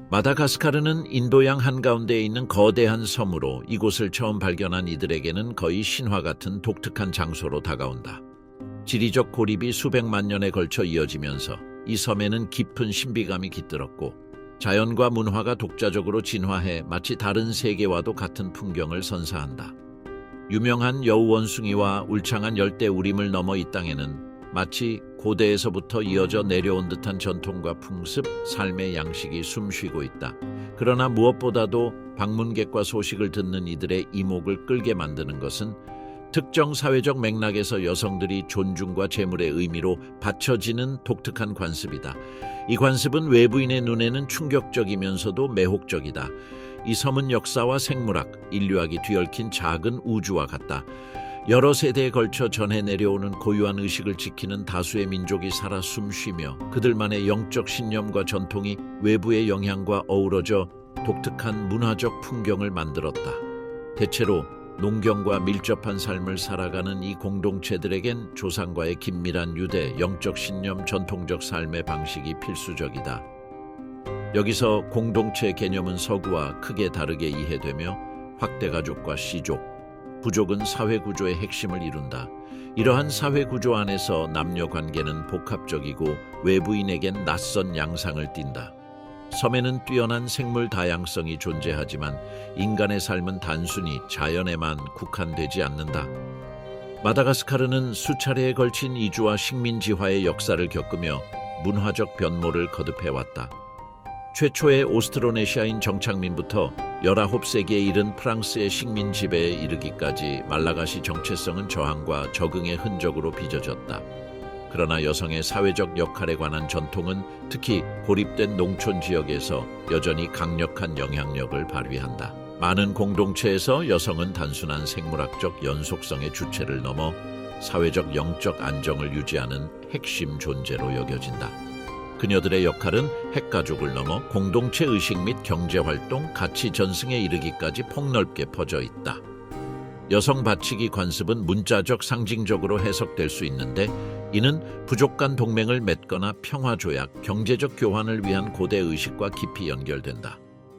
마다가스카르는 인도양 한가운데에 있는 거대한 섬으로 이곳을 처음 발견한 이들에게는 거의 신화 같은 독특한 장소로 다가온다. 지리적 고립이 수백만 년에 걸쳐 이어지면서 이 섬에는 깊은 신비감이 깃들었고 자연과 문화가 독자적으로 진화해 마치 다른 세계와도 같은 풍경을 선사한다. 유명한 여우 원숭이와 울창한 열대 우림을 넘어 이 땅에는 마치 고대에서부터 이어져 내려온 듯한 전통과 풍습, 삶의 양식이 숨쉬고 있다. 그러나 무엇보다도 방문객과 소식을 듣는 이들의 이목을 끌게 만드는 것은 특정 사회적 맥락에서 여성들이 존중과 재물의 의미로 받쳐지는 독특한 관습이다. 이 관습은 외부인의 눈에는 충격적이면서도 매혹적이다. 이 섬은 역사와 생물학, 인류학이 뒤얽힌 작은 우주와 같다. 여러 세대에 걸쳐 전해 내려오는 고유한 의식을 지키는 다수의 민족이 살아 숨쉬며 그들만의 영적 신념과 전통이 외부의 영향과 어우러져 독특한 문화적 풍경을 만들었다. 대체로 농경과 밀접한 삶을 살아가는 이 공동체들에겐 조상과의 긴밀한 유대, 영적 신념, 전통적 삶의 방식이 필수적이다. 여기서 공동체 개념은 서구와 크게 다르게 이해되며 확대가족과 시족, 부족은 사회구조의 핵심을 이룬다. 이러한 사회구조 안에서 남녀관계는 복합적이고 외부인에겐 낯선 양상을 띈다. 섬에는 뛰어난 생물 다양성이 존재하지만 인간의 삶은 단순히 자연에만 국한되지 않는다. 마다가스카르는 수차례에 걸친 이주와 식민지화의 역사를 겪으며 문화적 변모를 거듭해왔다. 최초의 오스트로네시아인 정착민부터 19세기에 이른 프랑스의 식민 지배에 이르기까지 말라가시 정체성은 저항과 적응의 흔적으로 빚어졌다. 그러나 여성의 사회적 역할에 관한 전통은 특히 고립된 농촌 지역에서 여전히 강력한 영향력을 발휘한다. 많은 공동체에서 여성은 단순한 생물학적 연속성의 주체를 넘어 사회적 영적 안정을 유지하는 핵심 존재로 여겨진다. 그녀들의 역할은 핵가족을 넘어 공동체 의식 및 경제활동, 가치 전승에 이르기까지 폭넓게 퍼져 있다. 여성 받치기 관습은 문자적 상징적으로 해석될 수 있는데 이는 부족 간 동맹을 맺거나 평화조약, 경제적 교환을 위한 고대 의식과 깊이 연결된다.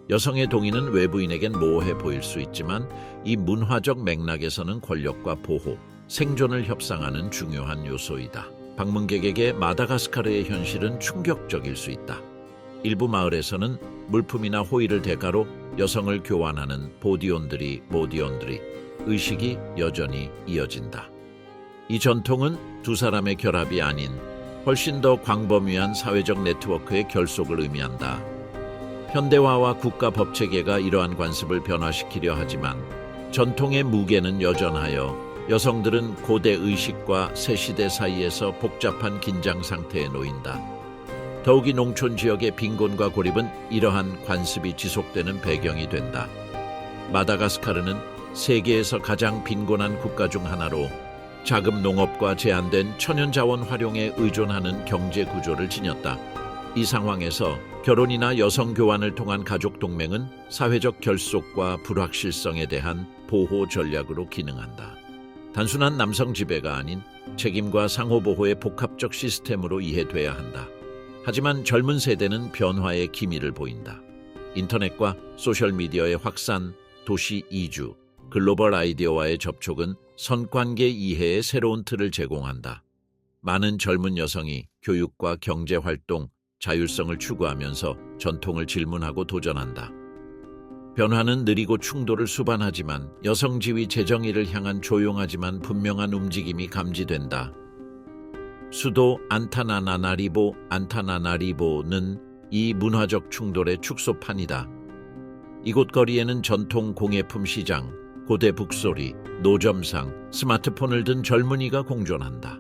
여성의 동의는 외부인에겐 모호해 보일 수 있지만 이 문화적 맥락에서는 권력과 보호, 생존을 협상하는 중요한 요소이다. 방문객에게 마다가스카르의 현실은 충격적일 수 있다. 일부 마을에서는 물품이나 호의를 대가로 여성을 교환하는 모디온들이 의식이 여전히 이어진다. 이 전통은 두 사람의 결합이 아닌 훨씬 더 광범위한 사회적 네트워크의 결속을 의미한다. 현대화와 국가 법체계가 이러한 관습을 변화시키려 하지만 전통의 무게는 여전하여 여성들은 고대 의식과 새 시대 사이에서 복잡한 긴장 상태에 놓인다. 더욱이 농촌 지역의 빈곤과 고립은 이러한 관습이 지속되는 배경이 된다. 마다가스카르는 세계에서 가장 빈곤한 국가 중 하나로 자급 농업과 제한된 천연자원 활용에 의존하는 경제 구조를 지녔다. 이 상황에서 결혼이나 여성 교환을 통한 가족 동맹은 사회적 결속과 불확실성에 대한 보호 전략으로 기능한다. 단순한 남성 지배가 아닌 책임과 상호보호의 복합적 시스템으로 이해돼야 한다. 하지만 젊은 세대는 변화의 기미를 보인다. 인터넷과 소셜미디어의 확산, 도시 이주, 글로벌 아이디어와의 접촉은 선관계 이해의 새로운 틀을 제공한다. 많은 젊은 여성이 교육과 경제활동, 자율성을 추구하면서 전통을 질문하고 도전한다. 변화는 느리고 충돌을 수반하지만 여성 지위 재정의를 향한 조용하지만 분명한 움직임이 감지된다. 수도 안타나나리보는 이 문화적 충돌의 축소판이다. 이곳 거리에는 전통 공예품 시장, 고대 북소리, 노점상, 스마트폰을 든 젊은이가 공존한다.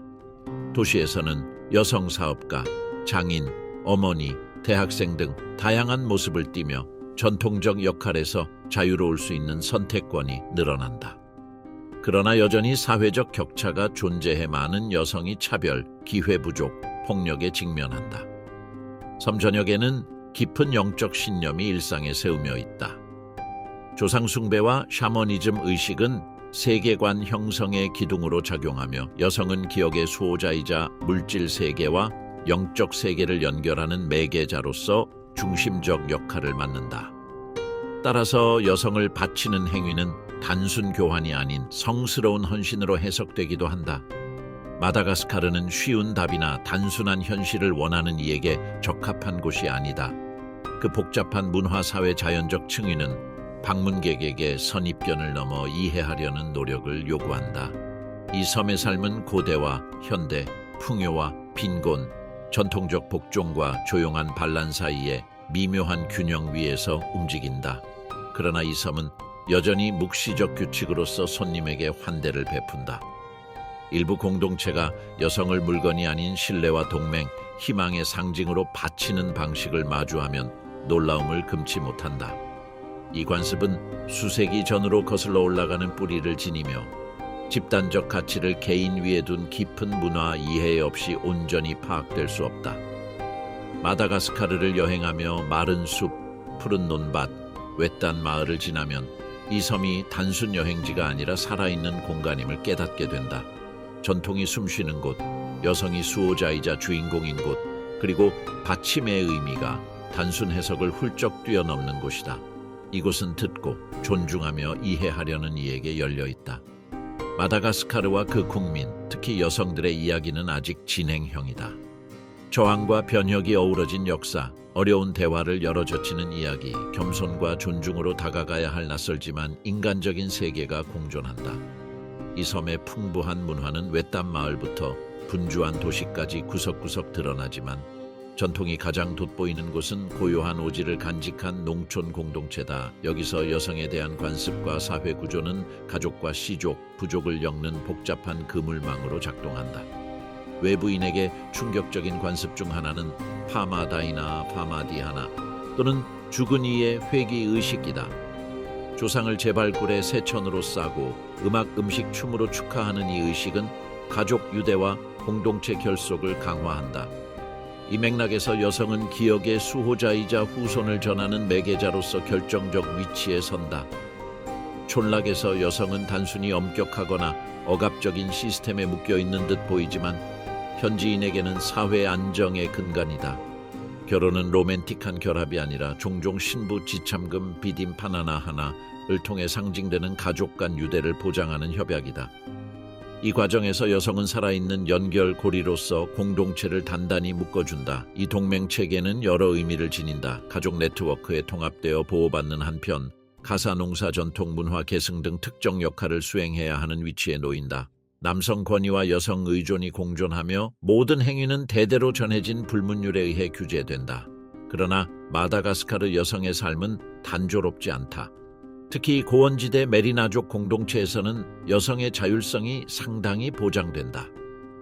도시에서는 여성 사업가, 장인, 어머니, 대학생 등 다양한 모습을 띠며 전통적 역할에서 자유로울 수 있는 선택권이 늘어난다. 그러나 여전히 사회적 격차가 존재해 많은 여성이 차별, 기회 부족, 폭력에 직면한다. 섬 전역에는 깊은 영적 신념이 일상에 세우며 있다. 조상 숭배와 샤머니즘 의식은 세계관 형성의 기둥으로 작용하며 여성은 기억의 수호자이자 물질 세계와 영적 세계를 연결하는 매개자로서 중심적 역할을 맡는다. 따라서 여성을 바치는 행위는 단순 교환이 아닌 성스러운 헌신으로 해석되기도 한다. 마다가스카르는 쉬운 답이나 단순한 현실을 원하는 이에게 적합한 곳이 아니다. 그 복잡한 문화 사회 자연적 층위는 방문객에게 선입견을 넘어 이해하려는 노력을 요구한다. 이 섬의 삶은 고대와 현대, 풍요와 빈곤, 전통적 복종과 조용한 반란 사이에 미묘한 균형 위에서 움직인다. 그러나 이 섬은 여전히 묵시적 규칙으로서 손님에게 환대를 베푼다. 일부 공동체가 여성을 물건이 아닌 신뢰와 동맹, 희망의 상징으로 바치는 방식을 마주하면 놀라움을 금치 못한다. 이 관습은 수세기 전으로 거슬러 올라가는 뿌리를 지니며 집단적 가치를 개인 위에 둔 깊은 문화 이해 없이 온전히 파악될 수 없다. 마다가스카르를 여행하며 마른 숲, 푸른 논밭, 외딴 마을을 지나면 이 섬이 단순 여행지가 아니라 살아있는 공간임을 깨닫게 된다. 전통이 숨쉬는 곳, 여성이 수호자이자 주인공인 곳, 그리고 받침의 의미가 단순 해석을 훌쩍 뛰어넘는 곳이다. 이곳은 듣고 존중하며 이해하려는 이에게 열려 있다. 마다가스카르와 그 국민, 특히 여성들의 이야기는 아직 진행형이다. 저항과 변혁이 어우러진 역사, 어려운 대화를 열어젖히는 이야기, 겸손과 존중으로 다가가야 할 낯설지만 인간적인 세계가 공존한다. 이 섬의 풍부한 문화는 외딴 마을부터 분주한 도시까지 구석구석 드러나지만 전통이 가장 돋보이는 곳은 고요한 오지를 간직한 농촌 공동체다. 여기서 여성에 대한 관습과 사회 구조는 가족과 시족, 부족을 엮는 복잡한 그물망으로 작동한다. 외부인에게 충격적인 관습 중 하나는 파마다이나 파마디하나 또는 죽은 이의 회귀의식이다. 조상을 제발굴에 새천으로 싸고 음악, 음식, 춤으로 축하하는 이 의식은 가족 유대와 공동체 결속을 강화한다. 이 맥락에서 여성은 기억의 수호자이자 후손을 전하는 매개자로서 결정적 위치에 선다. 촌락에서 여성은 단순히 엄격하거나 억압적인 시스템에 묶여있는 듯 보이지만 현지인에게는 사회 안정의 근간이다. 결혼은 로맨틱한 결합이 아니라 종종 신부 지참금 비딤 파나나 하나를 통해 상징되는 가족 간 유대를 보장하는 협약이다. 이 과정에서 여성은 살아있는 연결고리로서 공동체를 단단히 묶어준다. 이 동맹체계는 여러 의미를 지닌다. 가족 네트워크에 통합되어 보호받는 한편 가사농사 전통 문화 계승 등 특정 역할을 수행해야 하는 위치에 놓인다. 남성 권위와 여성 의존이 공존하며 모든 행위는 대대로 전해진 불문율에 의해 규제된다. 그러나 마다가스카르 여성의 삶은 단조롭지 않다. 특히 고원지대 메리나족 공동체에서는 여성의 자율성이 상당히 보장된다.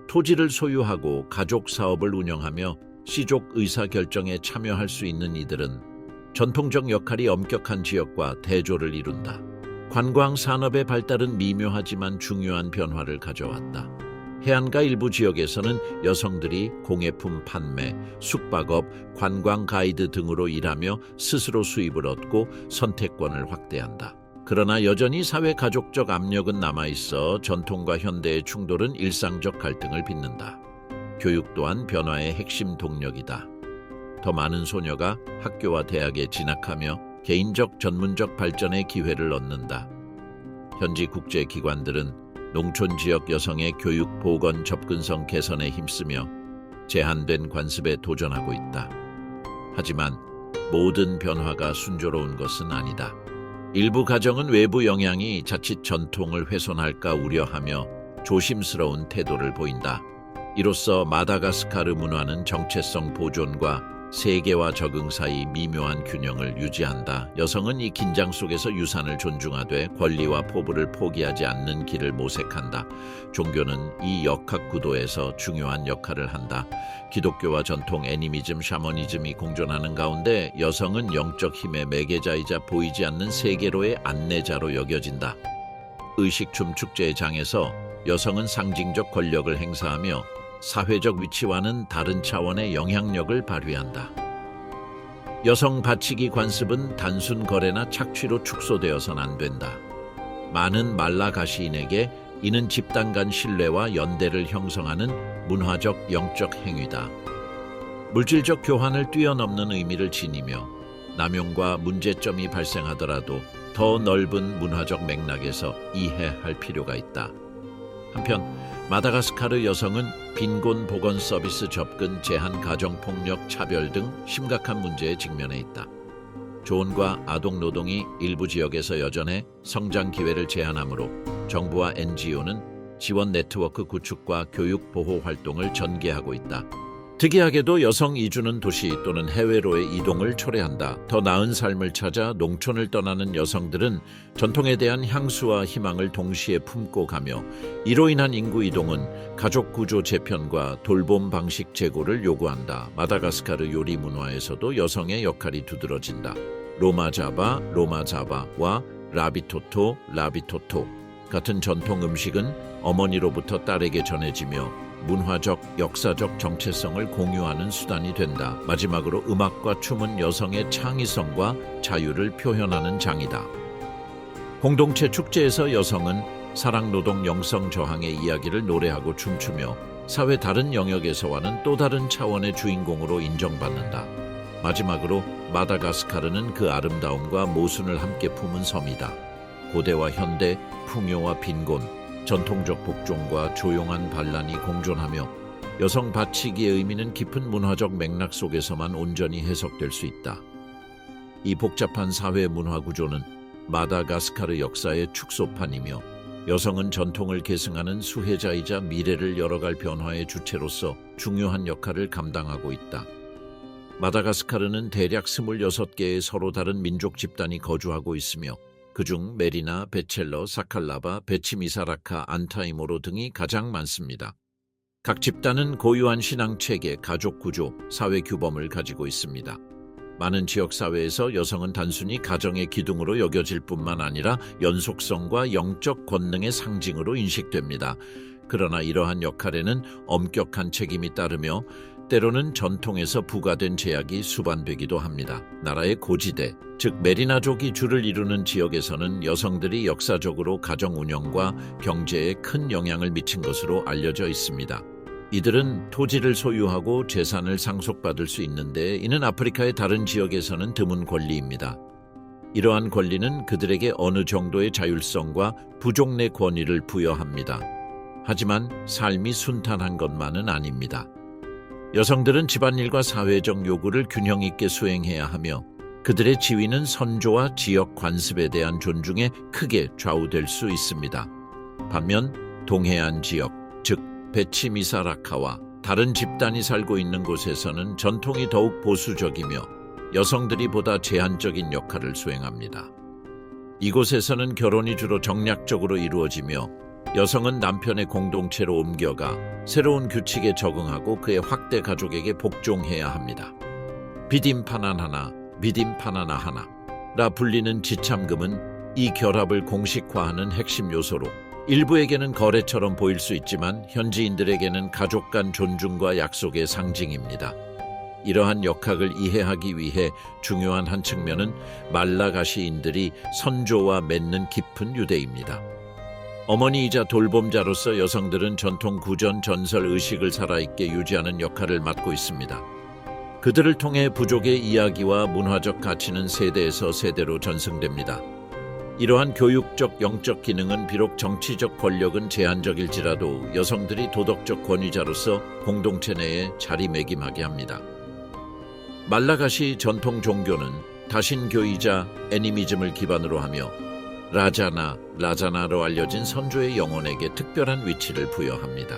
토지를 소유하고 가족 사업을 운영하며 시족 의사결정에 참여할 수 있는 이들은 전통적 역할이 엄격한 지역과 대조를 이룬다. 관광 산업의 발달은 미묘하지만 중요한 변화를 가져왔다. 해안가 일부 지역에서는 여성들이 공예품 판매, 숙박업, 관광 가이드 등으로 일하며 스스로 수입을 얻고 선택권을 확대한다. 그러나 여전히 사회 가족적 압력은 남아있어 전통과 현대의 충돌은 일상적 갈등을 빚는다. 교육 또한 변화의 핵심 동력이다. 더 많은 소녀가 학교와 대학에 진학하며 개인적 전문적 발전의 기회를 얻는다. 현지 국제기관들은 농촌 지역 여성의 교육, 보건, 접근성 개선에 힘쓰며 제한된 관습에 도전하고 있다. 하지만 모든 변화가 순조로운 것은 아니다. 일부 가정은 외부 영향이 자칫 전통을 훼손할까 우려하며 조심스러운 태도를 보인다. 이로써 마다가스카르 문화는 정체성 보존과 세계와 적응 사이 미묘한 균형을 유지한다. 여성은 이 긴장 속에서 유산을 존중하되 권리와 포부를 포기하지 않는 길을 모색한다. 종교는 이 역학 구도에서 중요한 역할을 한다. 기독교와 전통 애니미즘, 샤머니즘이 공존하는 가운데 여성은 영적 힘의 매개자이자 보이지 않는 세계로의 안내자로 여겨진다. 의식춤 축제의 장에서 여성은 상징적 권력을 행사하며 사회적 위치와는 다른 차원의 영향력을 발휘한다. 여성 바치기 관습은 단순 거래나 착취로 축소되어선 안 된다. 많은 말라가시인에게 이는 집단 간 신뢰와 연대를 형성하는 문화적 영적 행위다. 물질적 교환을 뛰어넘는 의미를 지니며 남용과 문제점이 발생하더라도 더 넓은 문화적 맥락에서 이해할 필요가 있다. 한편 마다가스카르 여성은 빈곤 보건 서비스 접근 제한 가정폭력 차별 등 심각한 문제에 직면해 있다. 조언과 아동 노동이 일부 지역에서 여전해 성장 기회를 제한하므로 정부와 NGO는 지원 네트워크 구축과 교육 보호 활동을 전개하고 있다. 특이하게도 여성 이주는 도시 또는 해외로의 이동을 초래한다. 더 나은 삶을 찾아 농촌을 떠나는 여성들은 전통에 대한 향수와 희망을 동시에 품고 가며 이로 인한 인구 이동은 가족 구조 재편과 돌봄 방식 재고를 요구한다. 마다가스카르 요리 문화에서도 여성의 역할이 두드러진다. 로마자바와 라비토토 같은 전통 음식은 어머니로부터 딸에게 전해지며 문화적, 역사적 정체성을 공유하는 수단이 된다. 마지막으로 음악과 춤은 여성의 창의성과 자유를 표현하는 장이다. 공동체 축제에서 여성은 사랑노동 영성 저항의 이야기를 노래하고 춤추며 사회 다른 영역에서와는 또 다른 차원의 주인공으로 인정받는다. 마지막으로 마다가스카르는 그 아름다움과 모순을 함께 품은 섬이다. 고대와 현대, 풍요와 빈곤, 전통적 복종과 조용한 반란이 공존하며 여성 바치기의 의미는 깊은 문화적 맥락 속에서만 온전히 해석될 수 있다. 이 복잡한 사회 문화 구조는 마다가스카르 역사의 축소판이며 여성은 전통을 계승하는 수혜자이자 미래를 열어갈 변화의 주체로서 중요한 역할을 감당하고 있다. 마다가스카르는 대략 26개의 서로 다른 민족 집단이 거주하고 있으며 그중 메리나, 베첼러, 사칼라바, 베치미사라카, 안타이모로 등이 가장 많습니다. 각 집단은 고유한 신앙체계, 가족 구조, 사회 규범을 가지고 있습니다. 많은 지역사회에서 여성은 단순히 가정의 기둥으로 여겨질 뿐만 아니라 연속성과 영적 권능의 상징으로 인식됩니다. 그러나 이러한 역할에는 엄격한 책임이 따르며 때로는 전통에서 부과된 제약이 수반되기도 합니다. 나라의 고지대, 즉 메리나족이 주를 이루는 지역에서는 여성들이 역사적으로 가정 운영과 경제에 큰 영향을 미친 것으로 알려져 있습니다. 이들은 토지를 소유하고 재산을 상속받을 수 있는데 이는 아프리카의 다른 지역에서는 드문 권리입니다. 이러한 권리는 그들에게 어느 정도의 자율성과 부족 내 권위를 부여합니다. 하지만 삶이 순탄한 것만은 아닙니다. 여성들은 집안일과 사회적 요구를 균형 있게 수행해야 하며 그들의 지위는 선조와 지역 관습에 대한 존중에 크게 좌우될 수 있습니다. 반면 동해안 지역, 즉 베치미사라카와 다른 집단이 살고 있는 곳에서는 전통이 더욱 보수적이며 여성들이 보다 제한적인 역할을 수행합니다. 이곳에서는 결혼이 주로 정략적으로 이루어지며 여성은 남편의 공동체로 옮겨가 새로운 규칙에 적응하고 그의 확대 가족에게 복종해야 합니다. 비딤파나나나 미딤파나나하나라 불리는 지참금은 이 결합을 공식화하는 핵심 요소로 일부에게는 거래처럼 보일 수 있지만 현지인들에게는 가족 간 존중과 약속의 상징입니다. 이러한 역학을 이해하기 위해 중요한 한 측면은 말라가시인들이 선조와 맺는 깊은 유대입니다. 어머니이자 돌봄자로서 여성들은 전통 구전 전설 의식을 살아있게 유지하는 역할을 맡고 있습니다. 그들을 통해 부족의 이야기와 문화적 가치는 세대에서 세대로 전승됩니다. 이러한 교육적 영적 기능은 비록 정치적 권력은 제한적일지라도 여성들이 도덕적 권위자로서 공동체 내에 자리매김하게 합니다. 말라가시 전통 종교는 다신교이자 애니미즘을 기반으로 하며 라자나로 알려진 선조의 영혼에게 특별한 위치를 부여합니다.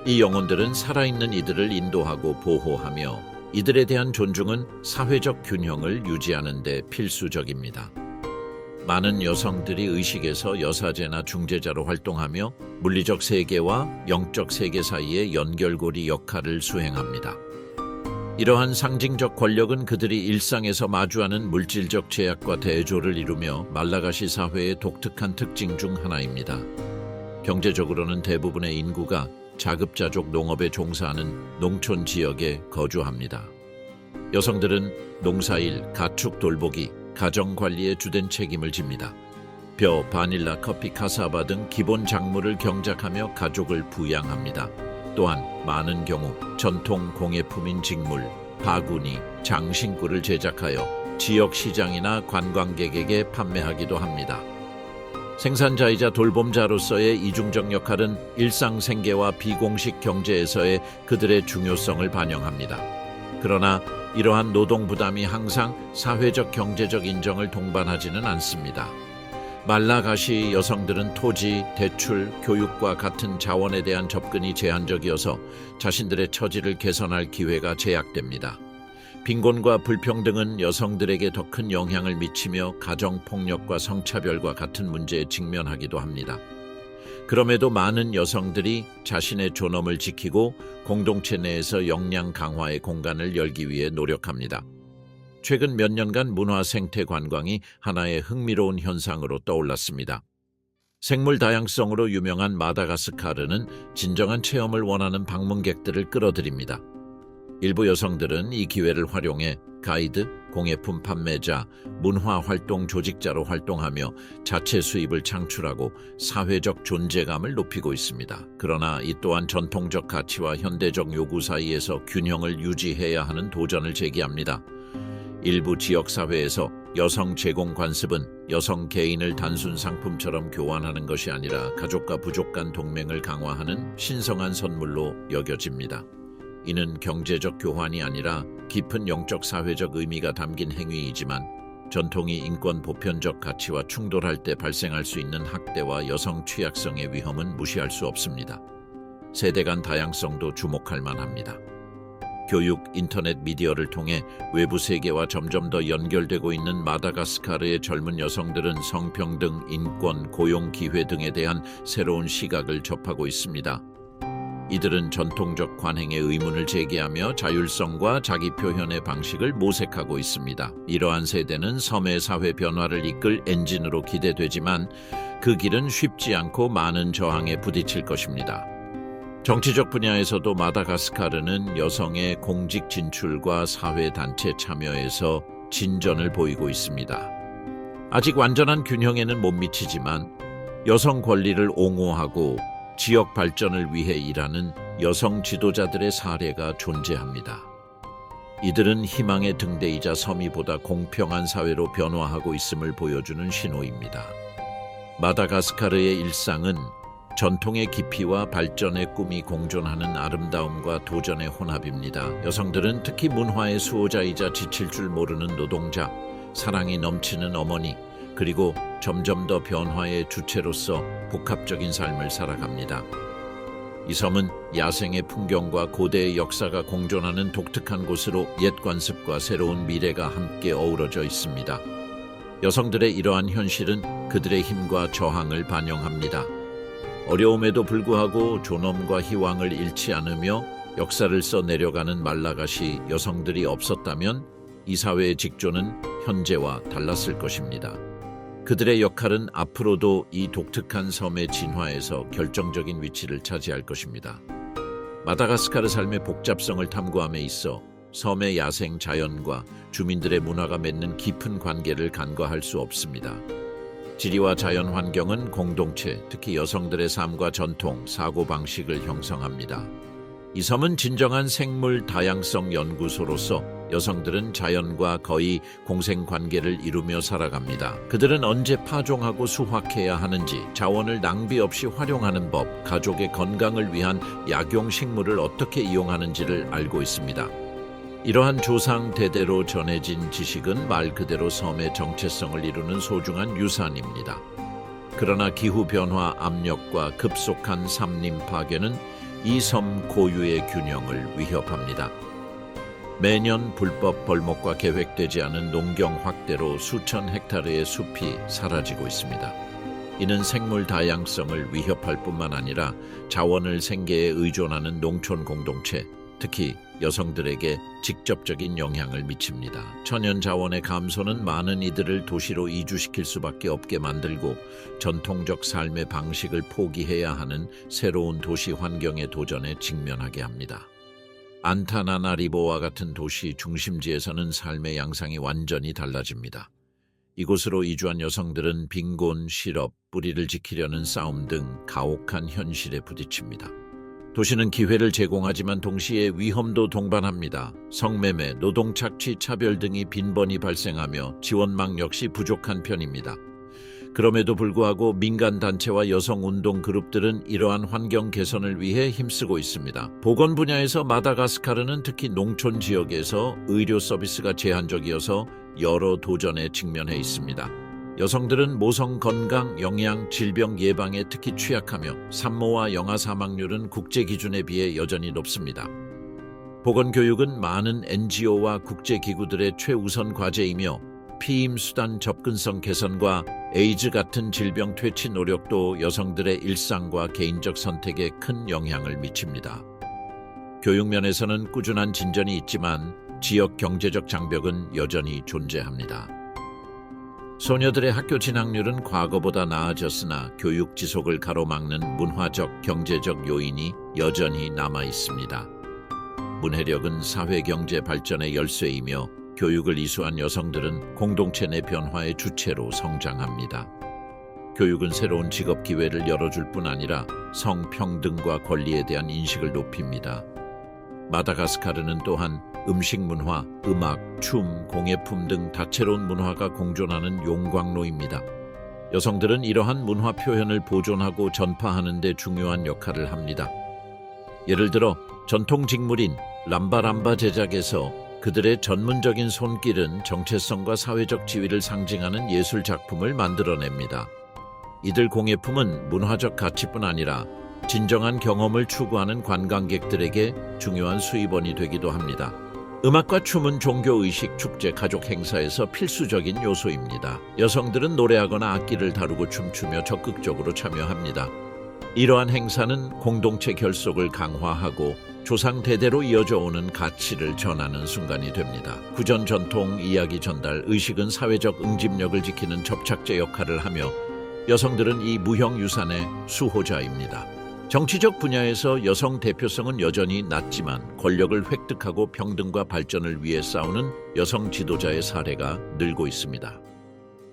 이 영혼들은 살아있는 이들을 인도하고 보호하며 이들에 대한 존중은 사회적 균형을 유지하는 데 필수적입니다. 많은 여성들이 의식에서 여사제나 중재자로 활동하며 물리적 세계와 영적 세계 사이의 연결고리 역할을 수행합니다. 이러한 상징적 권력은 그들이 일상에서 마주하는 물질적 제약과 대조를 이루며 말라가시 사회의 독특한 특징 중 하나입니다. 경제적으로는 대부분의 인구가 자급자족 농업에 종사하는 농촌 지역에 거주합니다. 여성들은 농사일, 가축 돌보기, 가정관리에 주된 책임을 집니다. 벼, 바닐라, 커피, 카사바 등 기본 작물을 경작하며 가족을 부양합니다. 또한 많은 경우 전통 공예품인 직물, 바구니, 장신구를 제작하여 지역 시장이나 관광객에게 판매하기도 합니다. 생산자이자 돌봄자로서의 이중적 역할은 일상생계와 비공식 경제에서의 그들의 중요성을 반영합니다. 그러나 이러한 노동 부담이 항상 사회적 경제적 인정을 동반하지는 않습니다. 말라가시 여성들은 토지, 대출, 교육과 같은 자원에 대한 접근이 제한적이어서 자신들의 처지를 개선할 기회가 제약됩니다. 빈곤과 불평등은 여성들에게 더 큰 영향을 미치며 가정폭력과 성차별과 같은 문제에 직면하기도 합니다. 그럼에도 많은 여성들이 자신의 존엄을 지키고 공동체 내에서 역량 강화의 공간을 열기 위해 노력합니다. 최근 몇 년간 문화 생태 관광이 하나의 흥미로운 현상으로 떠올랐습니다. 생물 다양성으로 유명한 마다가스카르는 진정한 체험을 원하는 방문객들을 끌어들입니다. 일부 여성들은 이 기회를 활용해 가이드, 공예품 판매자, 문화활동 조직자로 활동하며 자체 수입을 창출하고 사회적 존재감을 높이고 있습니다. 그러나 이 또한 전통적 가치와 현대적 요구 사이에서 균형을 유지해야 하는 도전을 제기합니다. 일부 지역사회에서 여성 제공 관습은 여성 개인을 단순 상품처럼 교환하는 것이 아니라 가족과 부족 간 동맹을 강화하는 신성한 선물로 여겨집니다. 이는 경제적 교환이 아니라 깊은 영적 사회적 의미가 담긴 행위이지만 전통이 인권 보편적 가치와 충돌할 때 발생할 수 있는 학대와 여성 취약성의 위험은 무시할 수 없습니다. 세대 간 다양성도 주목할 만합니다. 교육, 인터넷 미디어를 통해 외부 세계와 점점 더 연결되고 있는 마다가스카르의 젊은 여성들은 성평등, 인권, 고용 기회 등에 대한 새로운 시각을 접하고 있습니다. 이들은 전통적 관행의 의문을 제기하며 자율성과 자기 표현의 방식을 모색하고 있습니다. 이러한 세대는 섬의 사회 변화를 이끌 엔진으로 기대되지만 그 길은 쉽지 않고 많은 저항에 부딪힐 것입니다. 정치적 분야에서도 마다가스카르는 여성의 공직 진출과 사회단체 참여에서 진전을 보이고 있습니다. 아직 완전한 균형에는 못 미치지만 여성 권리를 옹호하고 지역 발전을 위해 일하는 여성 지도자들의 사례가 존재합니다. 이들은 희망의 등대이자 섬이 보다 공평한 사회로 변화하고 있음을 보여주는 신호입니다. 마다가스카르의 일상은 전통의 깊이와 발전의 꿈이 공존하는 아름다움과 도전의 혼합입니다. 여성들은 특히 문화의 수호자이자 지칠 줄 모르는 노동자, 사랑이 넘치는 어머니, 그리고 점점 더 변화의 주체로서 복합적인 삶을 살아갑니다. 이 섬은 야생의 풍경과 고대의 역사가 공존하는 독특한 곳으로 옛 관습과 새로운 미래가 함께 어우러져 있습니다. 여성들의 이러한 현실은 그들의 힘과 저항을 반영합니다. 어려움에도 불구하고 존엄과 희망을 잃지 않으며 역사를 써내려가는 말라가시 여성들이 없었다면 이 사회의 직조는 현재와 달랐을 것입니다. 그들의 역할은 앞으로도 이 독특한 섬의 진화에서 결정적인 위치를 차지할 것입니다. 마다가스카르 삶의 복잡성을 탐구함에 있어 섬의 야생 자연과 주민들의 문화가 맺는 깊은 관계를 간과할 수 없습니다. 지리와 자연 환경은 공동체, 특히 여성들의 삶과 전통, 사고방식을 형성합니다. 이 섬은 진정한 생물 다양성 연구소로서 여성들은 자연과 거의 공생관계를 이루며 살아갑니다. 그들은 언제 파종하고 수확해야 하는지, 자원을 낭비 없이 활용하는 법, 가족의 건강을 위한 약용식물을 어떻게 이용하는지를 알고 있습니다. 이러한 조상 대대로 전해진 지식은 말 그대로 섬의 정체성을 이루는 소중한 유산입니다. 그러나 기후변화 압력과 급속한 산림 파괴는 이 섬 고유의 균형을 위협합니다. 매년 불법 벌목과 계획되지 않은 농경 확대로 수천 헥타르의 숲이 사라지고 있습니다. 이는 생물 다양성을 위협할 뿐만 아니라 자원을 생계에 의존하는 농촌 공동체, 특히 여성들에게 직접적인 영향을 미칩니다. 천연 자원의 감소는 많은 이들을 도시로 이주시킬 수밖에 없게 만들고 전통적 삶의 방식을 포기해야 하는 새로운 도시 환경의 도전에 직면하게 합니다. 안타나나리보와 같은 도시 중심지에서는 삶의 양상이 완전히 달라집니다. 이곳으로 이주한 여성들은 빈곤, 실업, 뿌리를 지키려는 싸움 등 가혹한 현실에 부딪힙니다. 도시는 기회를 제공하지만 동시에 위험도 동반합니다. 성매매, 노동착취, 차별 등이 빈번히 발생하며 지원망 역시 부족한 편입니다. 그럼에도 불구하고 민간단체와 여성운동 그룹들은 이러한 환경 개선을 위해 힘쓰고 있습니다. 보건 분야에서 마다가스카르는 특히 농촌 지역에서 의료 서비스가 제한적이어서 여러 도전에 직면해 있습니다. 여성들은 모성 건강, 영양, 질병 예방에 특히 취약하며 산모와 영아 사망률은 국제 기준에 비해 여전히 높습니다. 보건교육은 많은 NGO와 국제기구들의 최우선 과제이며 피임 수단 접근성 개선과 에이즈 같은 질병 퇴치 노력도 여성들의 일상과 개인적 선택에 큰 영향을 미칩니다. 교육 면에서는 꾸준한 진전이 있지만 지역 경제적 장벽은 여전히 존재합니다. 소녀들의 학교 진학률은 과거보다 나아졌으나 교육 지속을 가로막는 문화적, 경제적 요인이 여전히 남아 있습니다. 문해력은 사회 경제 발전의 열쇠이며 교육을 이수한 여성들은 공동체 내 변화의 주체로 성장합니다. 교육은 새로운 직업 기회를 열어줄 뿐 아니라 성평등과 권리에 대한 인식을 높입니다. 마다가스카르는 또한 음식 문화, 음악, 춤, 공예품 등 다채로운 문화가 공존하는 용광로입니다. 여성들은 이러한 문화 표현을 보존하고 전파하는 데 중요한 역할을 합니다. 예를 들어 전통 직물인 람바람바 제작에서 그들의 전문적인 손길은 정체성과 사회적 지위를 상징하는 예술 작품을 만들어냅니다. 이들 공예품은 문화적 가치뿐 아니라 진정한 경험을 추구하는 관광객들에게 중요한 수입원이 되기도 합니다. 음악과 춤은 종교의식, 축제, 가족 행사에서 필수적인 요소입니다. 여성들은 노래하거나 악기를 다루고 춤추며 적극적으로 참여합니다. 이러한 행사는 공동체 결속을 강화하고 조상 대대로 이어져 오는 가치를 전하는 순간이 됩니다. 구전 전통, 이야기 전달, 의식은 사회적 응집력을 지키는 접착제 역할을 하며 여성들은 이 무형 유산의 수호자입니다. 정치적 분야에서 여성 대표성은 여전히 낮지만 권력을 획득하고 평등과 발전을 위해 싸우는 여성 지도자의 사례가 늘고 있습니다.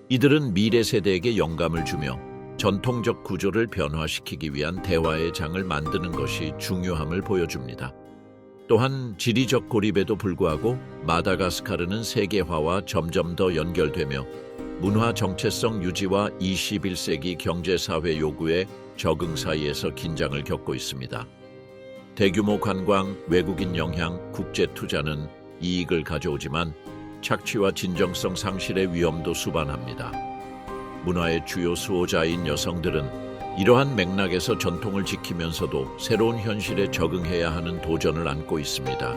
이들은 미래 세대에게 영감을 주며 전통적 구조를 변화시키기 위한 대화의 장을 만드는 것이 중요함을 보여줍니다. 또한 지리적 고립에도 불구하고 마다가스카르는 세계화와 점점 더 연결되며 문화 정체성 유지와 21세기 경제사회 요구에 적응 사이에서 긴장을 겪고 있습니다. 대규모 관광, 외국인 영향, 국제 투자는 이익을 가져오지만 착취와 진정성 상실의 위험도 수반합니다. 문화의 주요 수호자인 여성들은 이러한 맥락에서 전통을 지키면서도 새로운 현실에 적응해야 하는 도전을 안고 있습니다.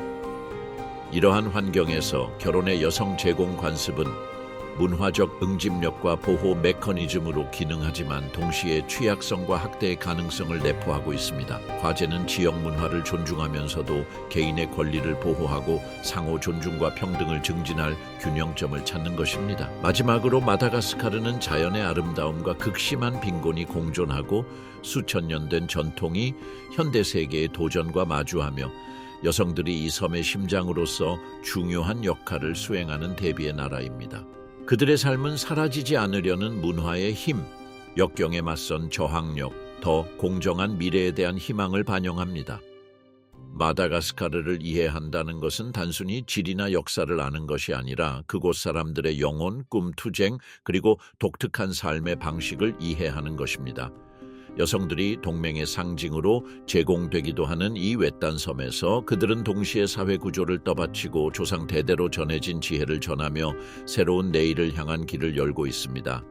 이러한 환경에서 결혼의 여성 제공 관습은 문화적 응집력과 보호 메커니즘으로 기능하지만 동시에 취약성과 학대의 가능성을 내포하고 있습니다. 과제는 지역 문화를 존중하면서도 개인의 권리를 보호하고 상호 존중과 평등을 증진할 균형점을 찾는 것입니다. 마지막으로 마다가스카르는 자연의 아름다움과 극심한 빈곤이 공존하고 수천 년 된 전통이 현대 세계의 도전과 마주하며 여성들이 이 섬의 심장으로서 중요한 역할을 수행하는 대비의 나라입니다. 그들의 삶은 사라지지 않으려는 문화의 힘, 역경에 맞선 저항력, 더 공정한 미래에 대한 희망을 반영합니다. 마다가스카르를 이해한다는 것은 단순히 지리나 역사를 아는 것이 아니라 그곳 사람들의 영혼, 꿈, 투쟁, 그리고 독특한 삶의 방식을 이해하는 것입니다. 여성들이 동맹의 상징으로 제공되기도 하는 이 외딴 섬에서 그들은 동시에 사회 구조를 떠받치고 조상 대대로 전해진 지혜를 전하며 새로운 내일을 향한 길을 열고 있습니다.